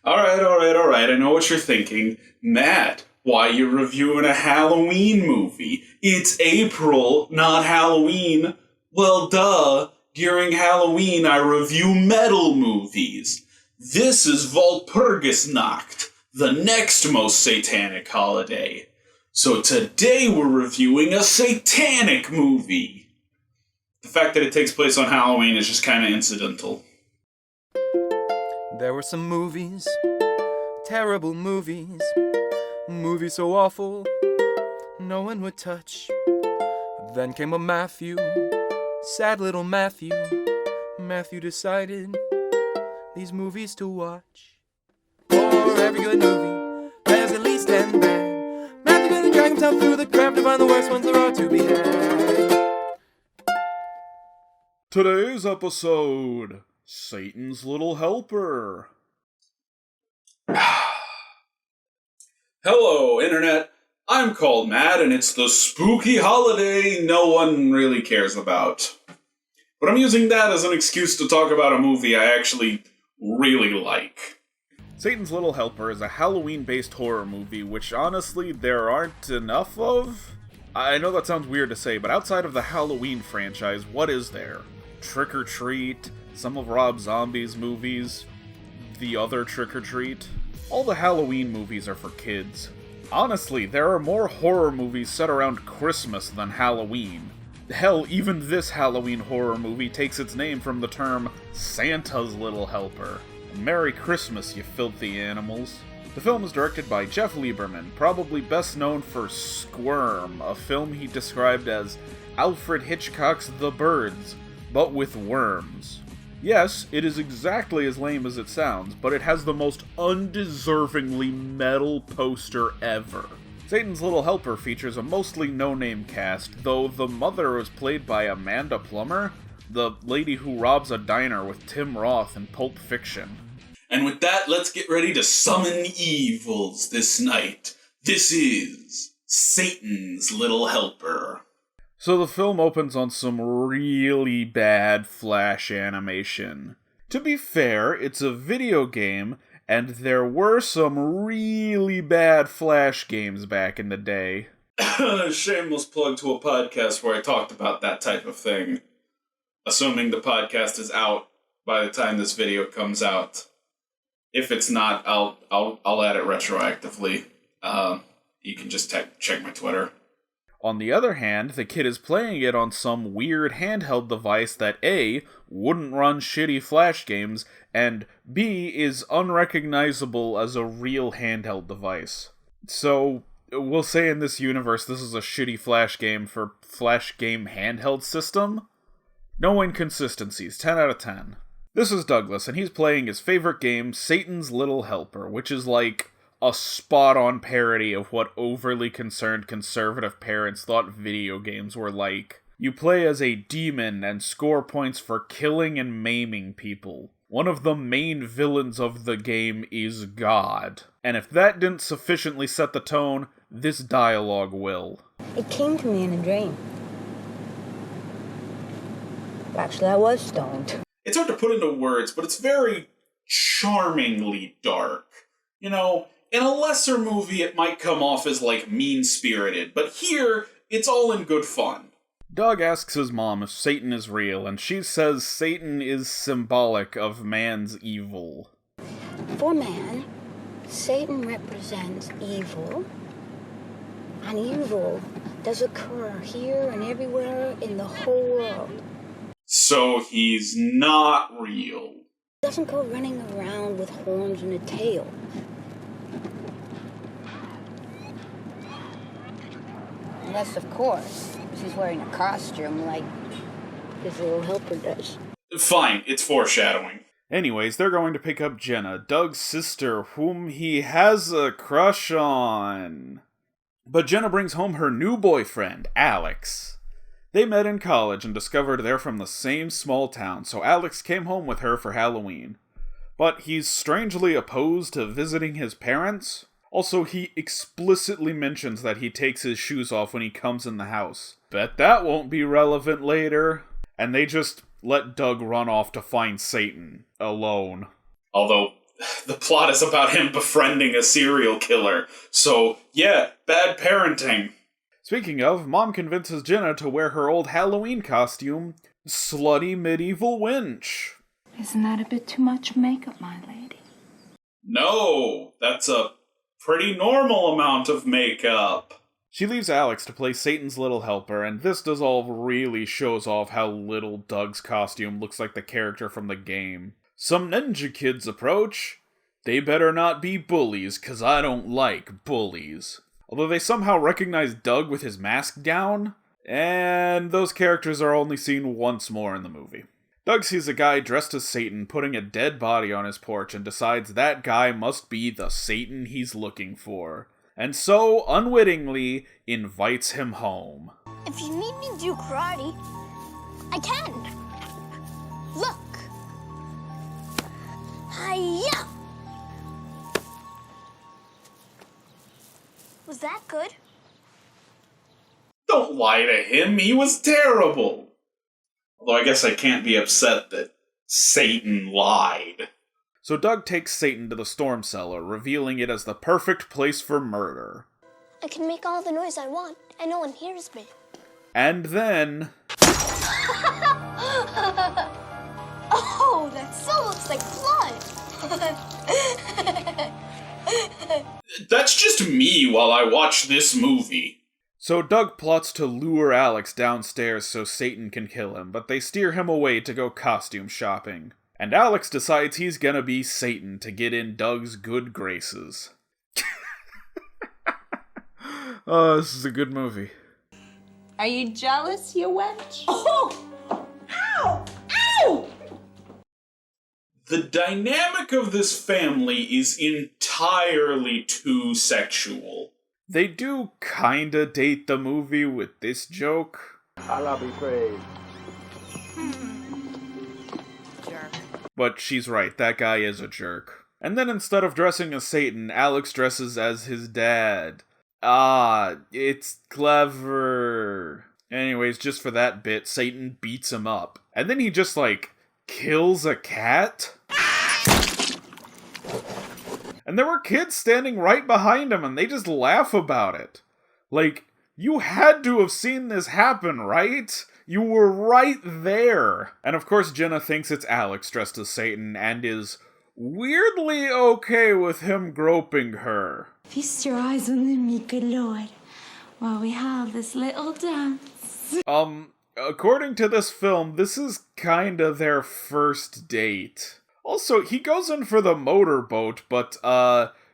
Alright. I know what you're thinking. Matt, why you reviewing a Halloween movie? It's April, not Halloween. Well, duh. During Halloween, I review metal movies. This is Walpurgisnacht, the next most satanic holiday. So today we're reviewing a satanic movie. The fact that it takes place on Halloween is just kind of incidental. There were some movies, terrible movies, movies so awful, no one would touch. Then came a Matthew, sad little Matthew. Matthew decided these movies to watch. For every good movie, there's at least 10 bad. Matthew gonna drag himself through the crap to find the worst ones there are to be had. Today's episode, Satan's Little Helper. Hello, Internet. I'm called Matt, and it's the spooky holiday no one really cares about. But I'm using that as an excuse to talk about a movie I actually really like. Satan's Little Helper is a Halloween-based horror movie, which honestly there aren't enough of. I know that sounds weird to say, but outside of the Halloween franchise, what is there? Trick or Treat, some of Rob Zombie's movies, the other Trick or Treat. All the Halloween movies are for kids. Honestly, there are more horror movies set around Christmas than Halloween. Hell, even this Halloween horror movie takes its name from the term Santa's Little Helper. Merry Christmas, you filthy animals. The film is directed by Jeff Lieberman, probably best known for Squirm, a film he described as Alfred Hitchcock's The Birds, but with worms. Yes, it is exactly as lame as it sounds, but it has the most undeservingly metal poster ever. Satan's Little Helper features a mostly no-name cast, though the mother was played by Amanda Plummer, the lady who robs a diner with Tim Roth in Pulp Fiction. And with that, let's get ready to summon evils this night. This is Satan's Little Helper. So the film opens on some really bad Flash animation. To be fair, it's a video game, and there were some really bad Flash games back in the day. Shameless plug to a podcast where I talked about that type of thing. Assuming the podcast is out by the time this video comes out. If it's not, I'll add it retroactively. You can just check my Twitter. On the other hand, the kid is playing it on some weird handheld device that A, wouldn't run shitty Flash games, and B, is unrecognizable as a real handheld device. So, we'll say in this universe this is a shitty Flash game for Flash game handheld system? No inconsistencies, 10 out of 10. This is Douglas, and he's playing his favorite game, Satan's Little Helper, which is like a spot-on parody of what overly concerned conservative parents thought video games were like. You play as a demon and score points for killing and maiming people. One of the main villains of the game is God. And if that didn't sufficiently set the tone, this dialogue will. It came to me in a dream. Actually, I was stoned. It's hard to put into words, but it's very charmingly dark. You know, in a lesser movie, it might come off as, like, mean-spirited, but here, it's all in good fun. Doug asks his mom if Satan is real, and she says Satan is symbolic of man's evil. For man, Satan represents evil, and evil does occur here and everywhere in the whole world. So he's not real. He doesn't go running around with horns and a tail. Unless, of course, she's wearing a costume like his little helper does. Fine, it's foreshadowing. Anyways, they're going to pick up Jenna, Doug's sister, whom he has a crush on. But Jenna brings home her new boyfriend, Alex. They met in college and discovered they're from the same small town, so Alex came home with her for Halloween. But he's strangely opposed to visiting his parents. Also, he explicitly mentions that he takes his shoes off when he comes in the house. Bet that won't be relevant later. And they just let Doug run off to find Satan, alone. Although, the plot is about him befriending a serial killer. So, yeah, bad parenting. Speaking of, Mom convinces Jenna to wear her old Halloween costume, Slutty Medieval Winch. Isn't that a bit too much makeup, my lady? No, that's a pretty normal amount of makeup. She leaves Alex to play Satan's little helper, and this does all really shows off how little Doug's costume looks like the character from the game. Some ninja kids approach. They better not be bullies, 'cause I don't like bullies. Although they somehow recognize Doug with his mask down, and those characters are only seen once more in the movie. Doug sees a guy dressed as Satan putting a dead body on his porch and decides that guy must be the Satan he's looking for, and so, unwittingly, invites him home. If you need me to do karate, I can. Look. Hi-ya! Was that good? Don't lie to him, he was terrible. Although I guess I can't be upset that Satan lied. So Doug takes Satan to the storm cellar, revealing it as the perfect place for murder. I can make all the noise I want, and no one hears me. And then... Oh, that so looks like blood! That's just me while I watch this movie. So Doug plots to lure Alex downstairs so Satan can kill him, but they steer him away to go costume shopping. And Alex decides he's gonna be Satan to get in Doug's good graces. Oh, this is a good movie. Are you jealous, you wench? Oh! Ow! Ow! The dynamic of this family is entirely too sexual. They do kinda date the movie with this joke. Allah be praised. Jerk. But she's right, that guy is a jerk. And then instead of dressing as Satan, Alex dresses as his dad. Ah, it's clever. Anyways, just for that bit, Satan beats him up. And then he just, kills a cat? And there were kids standing right behind him, and they just laugh about it. You had to have seen this happen, right? You were right there. And of course, Jenna thinks it's Alex dressed as Satan, and is weirdly okay with him groping her. Feast your eyes on me, good lord, while we have this little dance. According to this film, this is kinda their first date. Also, he goes in for the motorboat, but,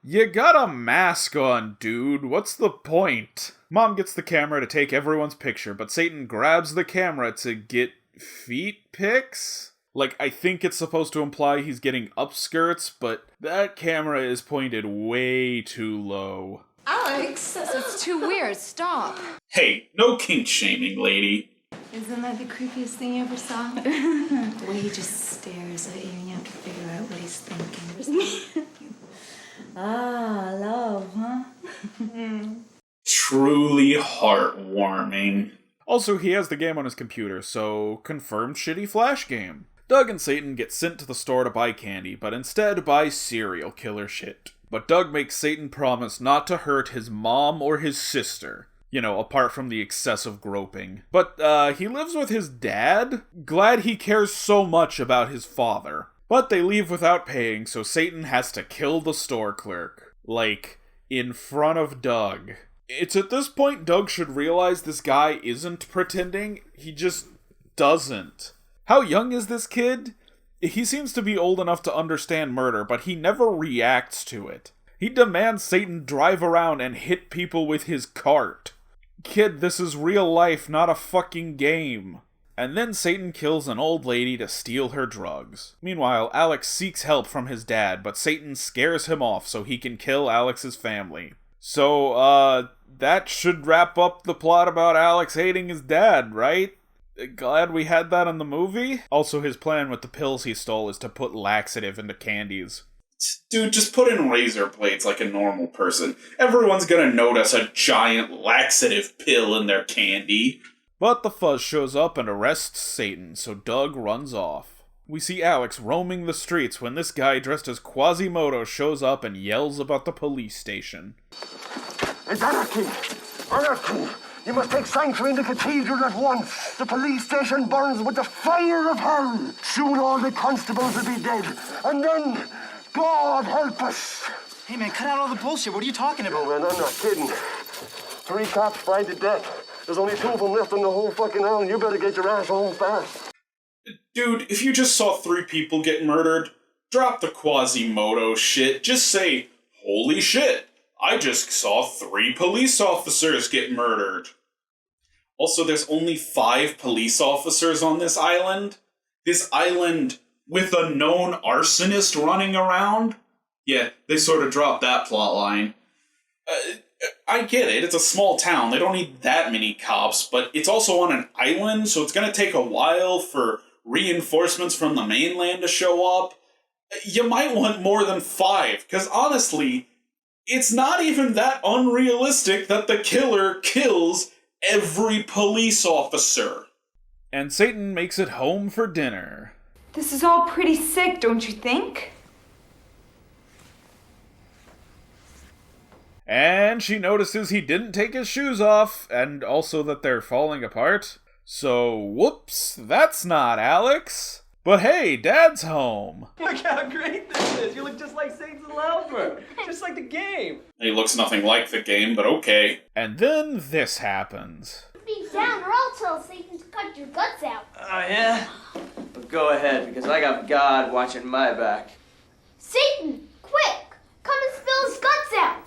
you got a mask on, dude. What's the point? Mom gets the camera to take everyone's picture, but Satan grabs the camera to get feet pics? I think it's supposed to imply he's getting upskirts, but that camera is pointed way too low. Alex, that's too weird. Stop. Hey, no kink shaming, lady. Isn't that the creepiest thing you ever saw? The way he just stares at you and you have to figure out what he's thinking. Love, huh? Truly heartwarming. Also, he has the game on his computer, so confirmed shitty Flash game. Doug and Satan get sent to the store to buy candy, but instead buy serial killer shit. But Doug makes Satan promise not to hurt his mom or his sister. Apart from the excessive groping. But, he lives with his dad? Glad he cares so much about his father. But they leave without paying, so Satan has to kill the store clerk. In front of Doug. It's at this point Doug should realize this guy isn't pretending, he just doesn't. How young is this kid? He seems to be old enough to understand murder, but he never reacts to it. He demands Satan drive around and hit people with his cart. Kid, this is real life, not a fucking game. And then Satan kills an old lady to steal her drugs. Meanwhile, Alex seeks help from his dad, but Satan scares him off so he can kill Alex's family. So, that should wrap up the plot about Alex hating his dad, right? Glad we had that in the movie? Also, his plan with the pills he stole is to put laxative into candies. Dude, just put in razor blades like a normal person. Everyone's gonna notice a giant laxative pill in their candy. But the Fuzz shows up and arrests Satan, so Doug runs off. We see Alex roaming the streets when this guy dressed as Quasimodo shows up and yells about the police station. It's anarchy! Anarchy! You must take sanctuary in the cathedral at once. The police station burns with the fire of hell. Soon all the constables will be dead. And then, God help us. Hey, man, cut out all the bullshit. What are you talking about? No, man, I'm not kidding. 3 cops fried to death. There's only 2 of them left in the whole fucking island. You better get your ass home fast. Dude, if you just saw 3 people get murdered, drop the Quasimodo shit. Just say, holy shit, I just saw 3 police officers get murdered. Also, there's only 5 police officers on this island. This island with a known arsonist running around? Yeah, they sort of dropped that plot line. I get it, it's a small town, they don't need that many cops, but it's also on an island, so it's gonna take a while for reinforcements from the mainland to show up. You might want more than 5, because honestly, it's not even that unrealistic that the killer kills every police officer. And Satan makes it home for dinner. This is all pretty sick, don't you think? And she notices he didn't take his shoes off, and also that they're falling apart. So, whoops, that's not Alex. But hey, Dad's home. Look how great this is. You look just like Satan's helper. Just like the game. He looks nothing like the game, but okay. And then this happens. Be down or I'll tell Satan to cut your guts out. Oh, yeah? But go ahead, because I got God watching my back. Satan, quick! Come and spill his guts out!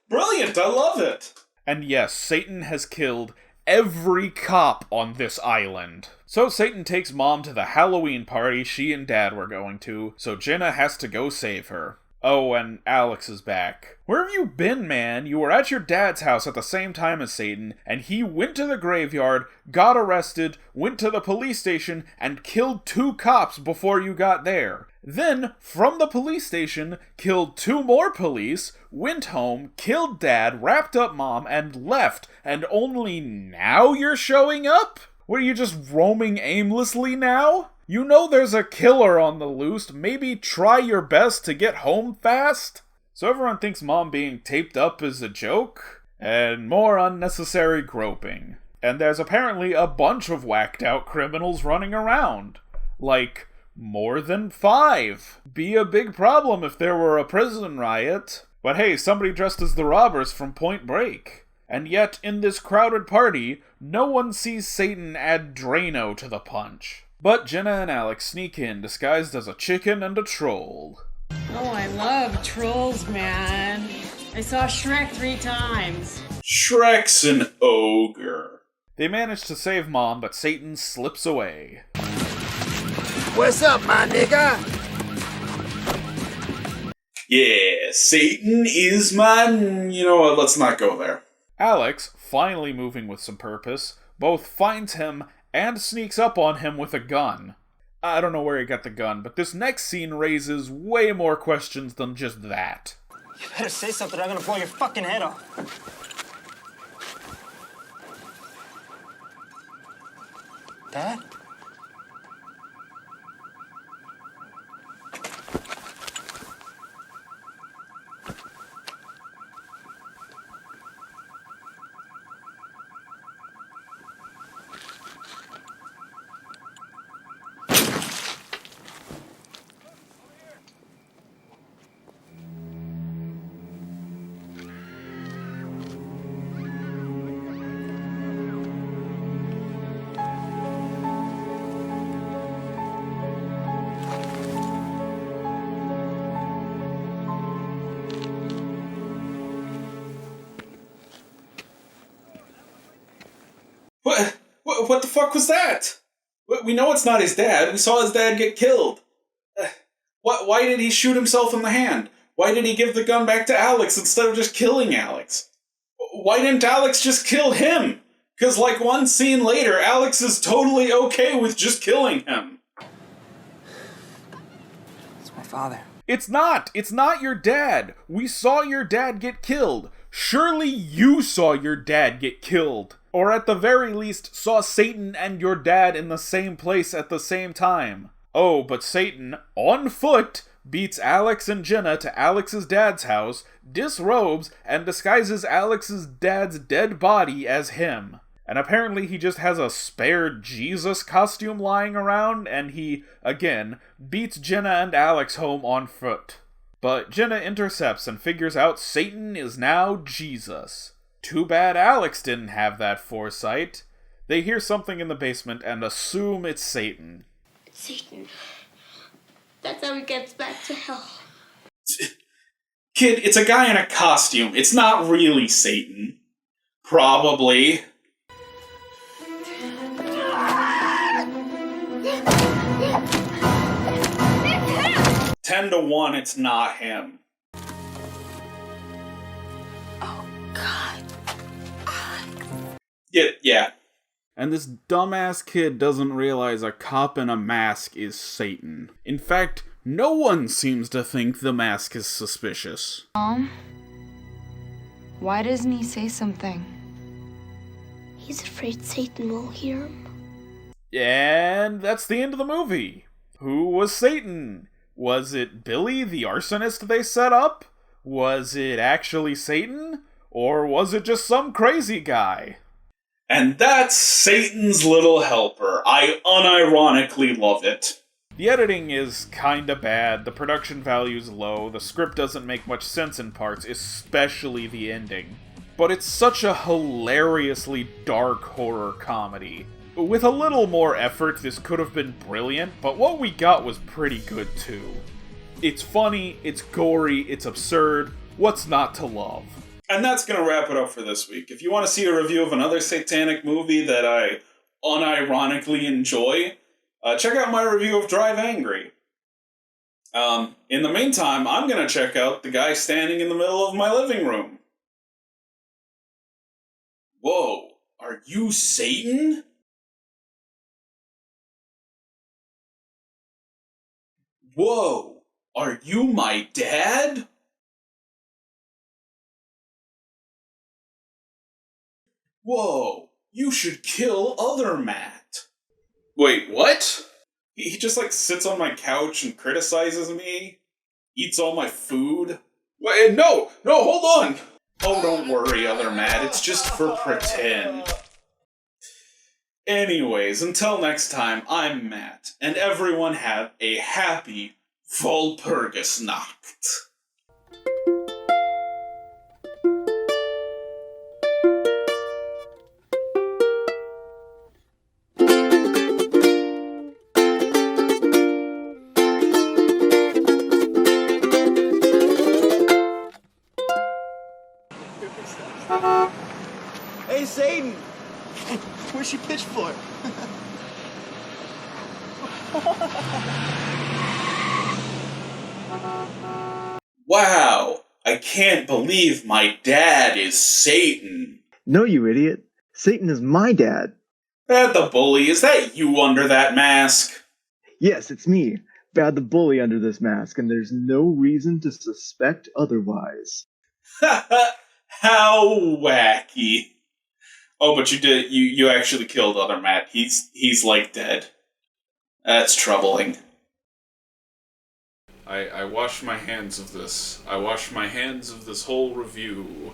Brilliant, I love it. And yes, Satan has killed every cop on this island. So Satan takes Mom to the Halloween party she and Dad were going to, so Jenna has to go save her. Oh, and Alex is back. Where have you been, man? You were at your dad's house at the same time as Satan, and he went to the graveyard, got arrested, went to the police station, and killed 2 cops before you got there. Then, from the police station, killed 2 more police, went home, killed Dad, wrapped up Mom, and left, and only now you're showing up? Were you just roaming aimlessly now? You know there's a killer on the loose, maybe try your best to get home fast? So everyone thinks Mom being taped up is a joke? And more unnecessary groping. And there's apparently a bunch of whacked out criminals running around. Like, more than 5. Be a big problem if there were a prison riot. But hey, somebody dressed as the robbers from Point Break. And yet, in this crowded party, no one sees Satan add Drano to the punch. But Jenna and Alex sneak in, disguised as a chicken and a troll. Oh, I love trolls, man. I saw Shrek 3 times. Shrek's an ogre. They manage to save Mom, but Satan slips away. What's up, my nigga? Yeah, Satan is my... You know what, let's not go there. Alex, finally moving with some purpose, both finds him and sneaks up on him with a gun. I don't know where he got the gun, but this next scene raises way more questions than just that. You better say something or I'm gonna blow your fucking head off. Dad? What the fuck was that? We know it's not his dad. We saw his dad get killed. Why did he shoot himself in the hand? Why did he give the gun back to Alex instead of just killing Alex? Why didn't Alex just kill him? Because, like, one scene later, Alex is totally okay with just killing him. It's my father. It's not! It's not your dad! We saw your dad get killed! Surely you saw your dad get killed! Or at the very least, saw Satan and your dad in the same place at the same time. Oh, but Satan, on foot, beats Alex and Jenna to Alex's dad's house, disrobes, and disguises Alex's dad's dead body as him. And apparently he just has a spare Jesus costume lying around, and he, again, beats Jenna and Alex home on foot. But Jenna intercepts and figures out Satan is now Jesus. Too bad Alex didn't have that foresight. They hear something in the basement and assume it's Satan. Satan. That's how he gets back to hell. Kid, it's a guy in a costume. It's not really Satan. Probably. 10-1, it's not him. Oh, God. Yeah. And this dumbass kid doesn't realize a cop in a mask is Satan. In fact, no one seems to think the mask is suspicious. Mom? Why doesn't he say something? He's afraid Satan will hear him. And that's the end of the movie. Who was Satan? Was it Billy, the arsonist they set up? Was it actually Satan? Or was it just some crazy guy? And that's Satan's Little Helper. I unironically love it. The editing is kinda bad, the production value's low, the script doesn't make much sense in parts, especially the ending. But it's such a hilariously dark horror comedy. With a little more effort, this could have been brilliant, but what we got was pretty good too. It's funny, it's gory, it's absurd, what's not to love? And that's going to wrap it up for this week. If you want to see a review of another satanic movie that I unironically enjoy, check out my review of Drive Angry. In the meantime, I'm going to check out the guy standing in the middle of my living room. Whoa, are you Satan? Whoa, are you my dad? Whoa, you should kill other Matt. Wait, what? He just like sits on my couch and criticizes me? Eats all my food? Wait, no, hold on! Oh, don't worry, other Matt, it's just for pretend. Anyways, until next time, I'm Matt, and everyone have a happy Walpurgisnacht. Hey, Satan! Where's your pitchfork? Wow, I can't believe my dad is Satan. No, you idiot. Satan is my dad. Bad the Bully, is that you under that mask? Yes, it's me, Bad the Bully under this mask, and there's no reason to suspect otherwise. How wacky. Oh, but you actually killed other Matt. He's like dead. That's troubling. I wash my hands of this. I wash my hands of this whole review.